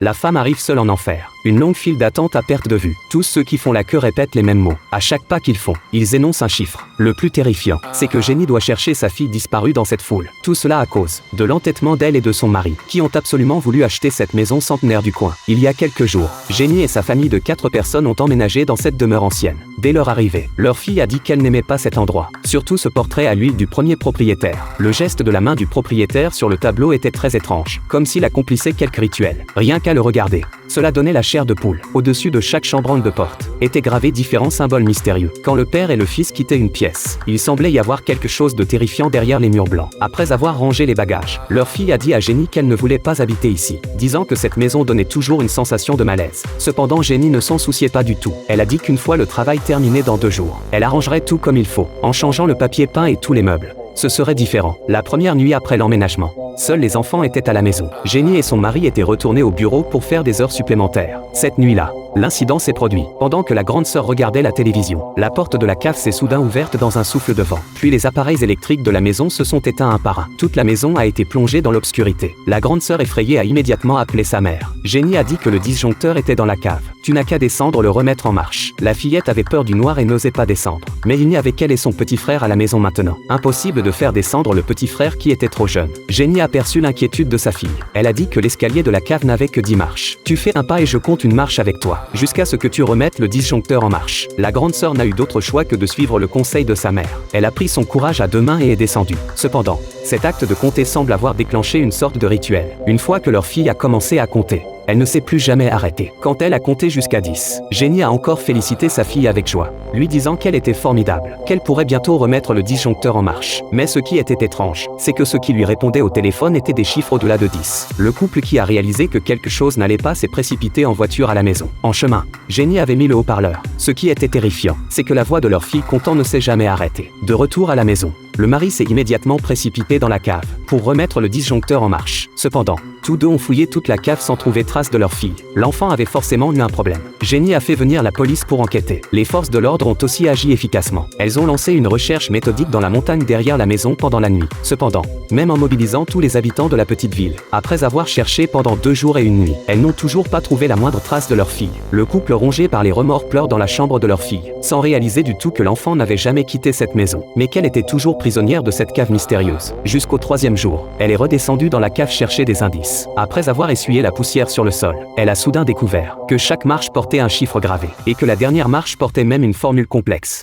La femme arrive seule en enfer. Une longue file d'attente à perte de vue. Tous ceux qui font la queue répètent les mêmes mots. À chaque pas qu'ils font, ils énoncent un chiffre. Le plus terrifiant, c'est que Jenny doit chercher sa fille disparue dans cette foule. Tout cela à cause de l'entêtement d'elle et de son mari, qui ont absolument voulu acheter cette maison centenaire du coin. Il y a quelques jours, Jenny et sa famille de 4 personnes ont emménagé dans cette demeure ancienne. Dès leur arrivée, leur fille a dit qu'elle n'aimait pas cet endroit. Surtout ce portrait à l'huile du premier propriétaire. Le geste de la main du propriétaire sur le tableau était très étrange, comme s'il accomplissait quelque rituel. Rien qu'à le regarder, cela donnait la chair de poule. Au-dessus de chaque chambranle de porte, étaient gravés différents symboles mystérieux. Quand le père et le fils quittaient une pièce, il semblait y avoir quelque chose de terrifiant derrière les murs blancs. Après avoir rangé les bagages, leur fille a dit à Jenny qu'elle ne voulait pas habiter ici, disant que cette maison donnait toujours une sensation de malaise. Cependant, Jenny ne s'en souciait pas du tout. Elle a dit qu'une fois le travail terminé dans 2 jours, elle arrangerait tout comme il faut, en changeant le papier peint et tous les meubles. Ce serait différent. La première nuit après l'emménagement, seuls les enfants étaient à la maison. Jenny et son mari étaient retournés au bureau pour faire des heures supplémentaires. Cette nuit-là, l'incident s'est produit. Pendant que la grande sœur regardait la télévision, la porte de la cave s'est soudain ouverte dans un souffle de vent. Puis les appareils électriques de la maison se sont éteints un par un. Toute la maison a été plongée dans l'obscurité. La grande sœur effrayée a immédiatement appelé sa mère. Jenny a dit que le disjoncteur était dans la cave. Tu n'as qu'à descendre le remettre en marche. La fillette avait peur du noir et n'osait pas descendre. Mais il n'y avait qu'elle et son petit frère à la maison maintenant. Impossible de faire descendre le petit frère qui était trop jeune. Jenny aperçut l'inquiétude de sa fille. Elle a dit que l'escalier de la cave n'avait que 10 marches. Tu fais un pas et je compte une marche avec toi, jusqu'à ce que tu remettes le disjoncteur en marche. La grande sœur n'a eu d'autre choix que de suivre le conseil de sa mère. Elle a pris son courage à 2 mains et est descendue. Cependant, cet acte de compter semble avoir déclenché une sorte de rituel. Une fois que leur fille a commencé à compter, elle ne s'est plus jamais arrêtée. Quand elle a compté jusqu'à 10, Jenny a encore félicité sa fille avec joie, lui disant qu'elle était formidable, qu'elle pourrait bientôt remettre le disjoncteur en marche. Mais ce qui était étrange, c'est que ceux qui lui répondaient au téléphone étaient des chiffres au-delà de 10. Le couple qui a réalisé que quelque chose n'allait pas s'est précipité en voiture à la maison. En chemin, Jenny avait mis le haut-parleur. Ce qui était terrifiant, c'est que la voix de leur fille comptant ne s'est jamais arrêtée. De retour à la maison, le mari s'est immédiatement précipité dans la cave pour remettre le disjoncteur en marche. Cependant, tous deux ont fouillé toute la cave sans trouver trace de leur fille. L'enfant avait forcément eu un problème. Jenny a fait venir la police pour enquêter. Les forces de l'ordre ont aussi agi efficacement. Elles ont lancé une recherche méthodique dans la montagne derrière la maison pendant la nuit. Cependant, même en mobilisant tous les habitants de la petite ville, après avoir cherché pendant 2 jours et 1 nuit, elles n'ont toujours pas trouvé la moindre trace de leur fille. Le couple rongé par les remords pleure dans la chambre de leur fille, sans réaliser du tout que l'enfant n'avait jamais quitté cette maison, mais qu'elle était toujours prisonnière de cette cave mystérieuse. Jusqu'au 3e jour, elle est redescendue dans la cave chercher des indices. Après avoir essuyé la poussière sur le sol, elle a soudain découvert que chaque marche portait un chiffre gravé, et que la dernière marche portait même une formule complexe.